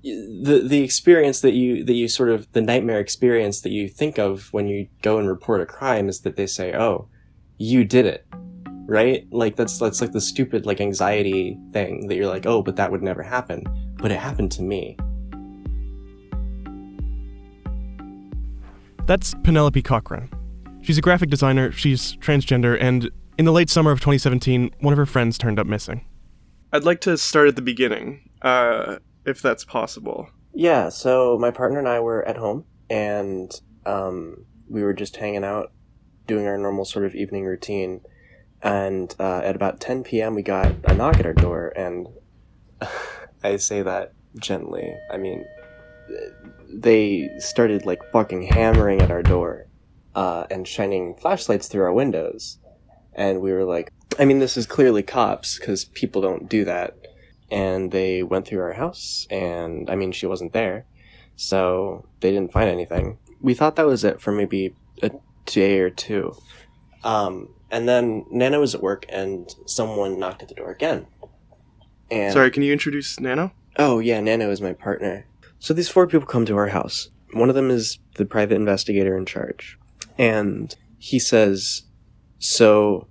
the experience that you sort of, the nightmare experience that you think of when you go and report a crime is that they say, oh, you did it, right? Like that's like the stupid like anxiety thing that you're like, oh, but that would never happen, but it happened to me. That's Penelope Cochran. She's a graphic designer, she's transgender, and in the late summer of 2017, one of her friends turned up missing. I'd like to start at the beginning, if that's possible. Yeah, so my partner and I were at home, and we were just hanging out, doing our normal sort of evening routine, and at about 10 p.m. we got a knock at our door, and I say that gently. I mean, they started like fucking hammering at our door and shining flashlights through our windows, and we were like, I mean, this is clearly cops, because people don't do that. And they went through our house, and I mean, she wasn't there, so they didn't find anything. We thought that was it for maybe a day or two. And then Nana was at work, and someone knocked at the door again. And Sorry, can you introduce Nano? Oh, yeah, Nano is my partner. So these 4 people come to our house. One of them is the private investigator in charge. And he says, so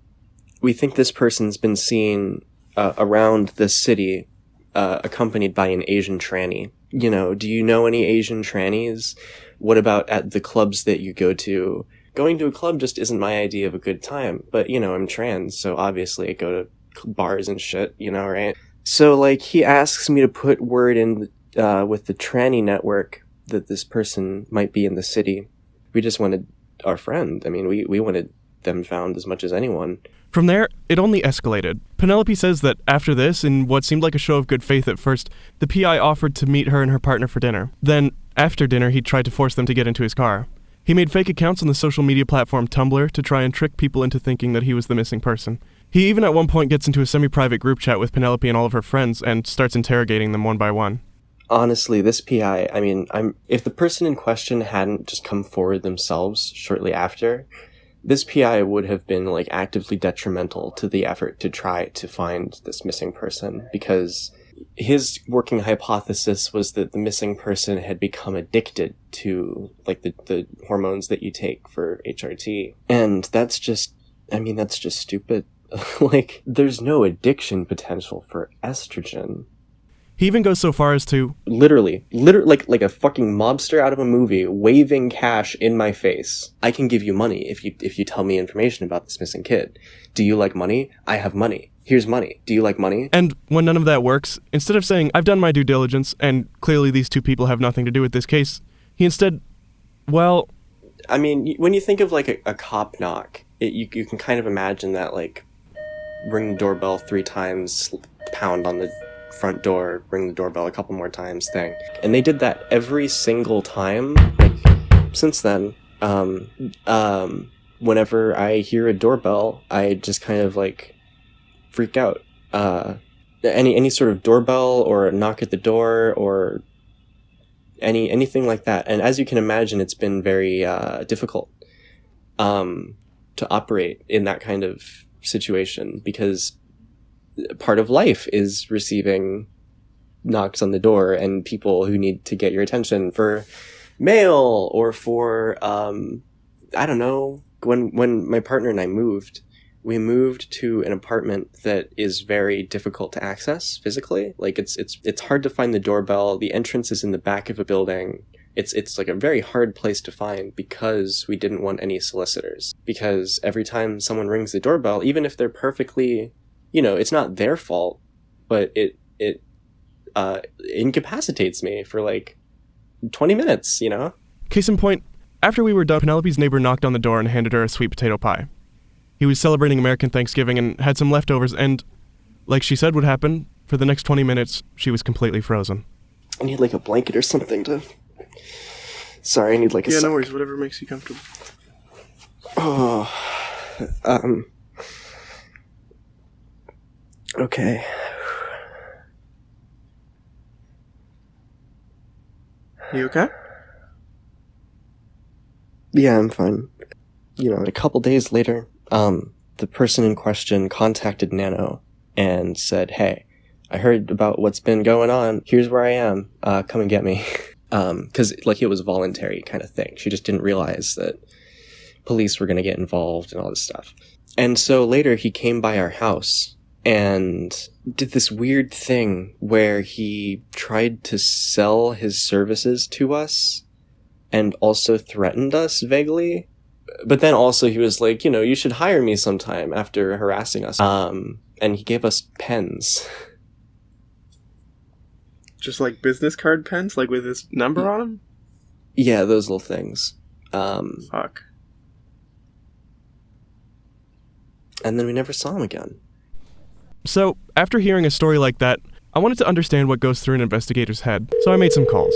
we think this person's been seen around this city, accompanied by an Asian tranny. You know, do you know any Asian trannies? What about at the clubs that you go to? Going to a club just isn't my idea of a good time. But, you know, I'm trans, so obviously I go to bars and shit, you know, right? So, like, he asks me to put word in with the tranny network that this person might be in the city. We just wanted our friend. I mean, we wanted them found as much as anyone. From there, it only escalated. Penelope says that after this, in what seemed like a show of good faith at first, the PI offered to meet her and her partner for dinner. Then, after dinner, he tried to force them to get into his car. He made fake accounts on the social media platform Tumblr to try and trick people into thinking that he was the missing person. He even at one point gets into a semi-private group chat with Penelope and all of her friends and starts interrogating them one by one. Honestly, this PI, I mean, if the person in question hadn't just come forward themselves shortly after, this PI would have been, like, actively detrimental to the effort to try to find this missing person, because his working hypothesis was that the missing person had become addicted to, like, the hormones that you take for HRT. And that's just stupid. Like, there's no addiction potential for estrogen. He even goes so far as to literally like a fucking mobster out of a movie waving cash in my face. I can give you money if you tell me information about this missing kid. Do you like money? I have money. Here's money. Do you like money? And when none of that works, instead of saying, I've done my due diligence, and clearly these 2 people have nothing to do with this case, he instead, well... I mean, when you think of, like, a cop knock, you can kind of imagine that, like, ring the doorbell 3 times, pound on the front door, ring the doorbell a couple more times thing. And they did that every single time, like, since then. Whenever I hear a doorbell, I just kind of, like, freak out. Any sort of doorbell or a knock at the door or anything like that. And as you can imagine, it's been very difficult to operate in that kind of situation, because part of life is receiving knocks on the door and people who need to get your attention for mail or for, I don't know, when my partner and I moved, we moved to an apartment that is very difficult to access physically. Like, it's hard to find the doorbell. The entrance is in the back of a building. It's like a very hard place to find, because we didn't want any solicitors. Because every time someone rings the doorbell, even if they're perfectly, you know, it's not their fault, but it incapacitates me for like 20 minutes, you know? Case in point, after we were done, Penelope's neighbor knocked on the door and handed her a sweet potato pie. He was celebrating American Thanksgiving and had some leftovers, and, like she said would happen, for the next 20 minutes, she was completely frozen. I need, like, a blanket or something to... Sorry, I need, like, a no worries, whatever makes you comfortable. Oh, okay. You okay? Yeah, I'm fine. You know, a couple days later, the person in question contacted Nano and said, hey, I heard about what's been going on. Here's where I am. Come and get me. Because, like, it was voluntary kind of thing. She just didn't realize that police were going to get involved and all this stuff. And so later he came by our house and did this weird thing where he tried to sell his services to us and also threatened us vaguely. But then also he was like, you should hire me sometime after harassing us. And he gave us pens. Just like business card pens, like with his number on them? Yeah, those little things. Fuck. And then we never saw him again. So, after hearing a story like that, I wanted to understand what goes through an investigator's head, so I made some calls.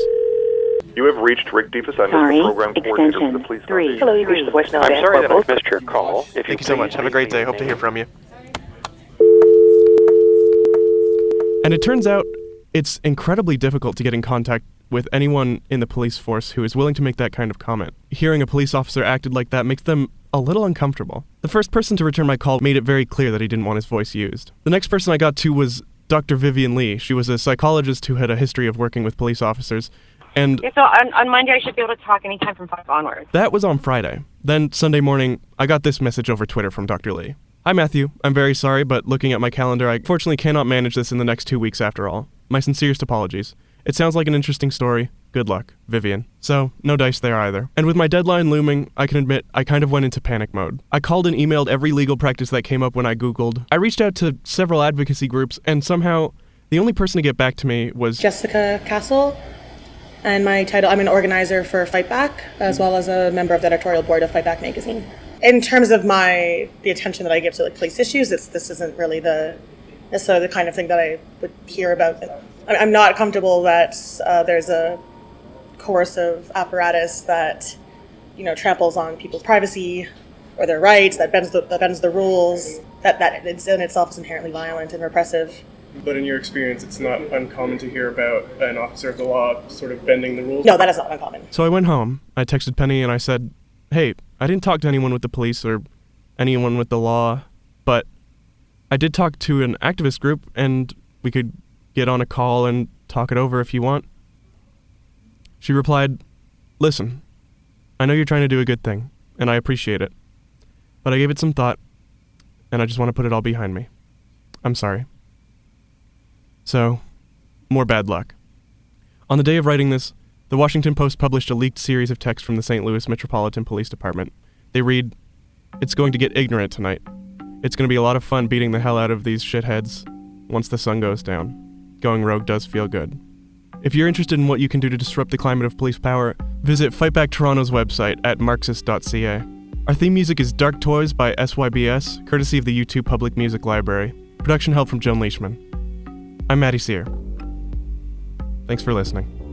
You have reached Rick Deepus. I'm the program coordinator for the police foundation. Hello, you reached the voicemail. I'm sorry that I missed your call. Thank you so much. Have a great day. Hope to hear from you. And it turns out it's incredibly difficult to get in contact with anyone in the police force who is willing to make that kind of comment. Hearing a police officer acted like that makes them a little uncomfortable. The first person to return my call made it very clear that he didn't want his voice used. The next person I got to was Dr. Vivian Lee. She was a psychologist who had a history of working with police officers. And so on Monday, I should be able to talk anytime from 5 onwards. That was on Friday. Then Sunday morning, I got this message over Twitter from Dr. Lee. Hi, Matthew. I'm very sorry, but looking at my calendar, I fortunately cannot manage this in the next 2 weeks after all. My sincerest apologies. It sounds like an interesting story. Good luck, Vivian. So, no dice there either. And with my deadline looming, I can admit I kind of went into panic mode. I called and emailed every legal practice that came up when I Googled. I reached out to several advocacy groups, and somehow the only person to get back to me was Jessica Castle. And my title, I'm an organizer for Fight Back, as well as a member of the editorial board of Fight Back magazine. In terms of the attention that I give to police issues, this isn't really necessarily the kind of thing that I would hear about. I'm not comfortable that there's a coercive apparatus that tramples on people's privacy or their rights, that bends the rules, that in itself is inherently violent and repressive. But in your experience, it's not uncommon to hear about an officer of the law sort of bending the rules? No, that is not uncommon. So I went home, I texted Penny, and I said, hey, I didn't talk to anyone with the police or anyone with the law, but I did talk to an activist group, and we could get on a call and talk it over if you want. She replied, listen, I know you're trying to do a good thing, and I appreciate it, but I gave it some thought, and I just want to put it all behind me. I'm sorry. So, more bad luck. On the day of writing this, the Washington Post published a leaked series of texts from the St. Louis Metropolitan Police Department. They read, "It's going to get ignorant tonight. It's going to be a lot of fun beating the hell out of these shitheads once the sun goes down. Going rogue does feel good." If you're interested in what you can do to disrupt the climate of police power, visit Fight Back Toronto's website at marxist.ca. Our theme music is Dark Toys by SYBS, courtesy of the YouTube Public Music Library. Production help from Joan Leishman. I'm Maddie Sear. Thanks for listening.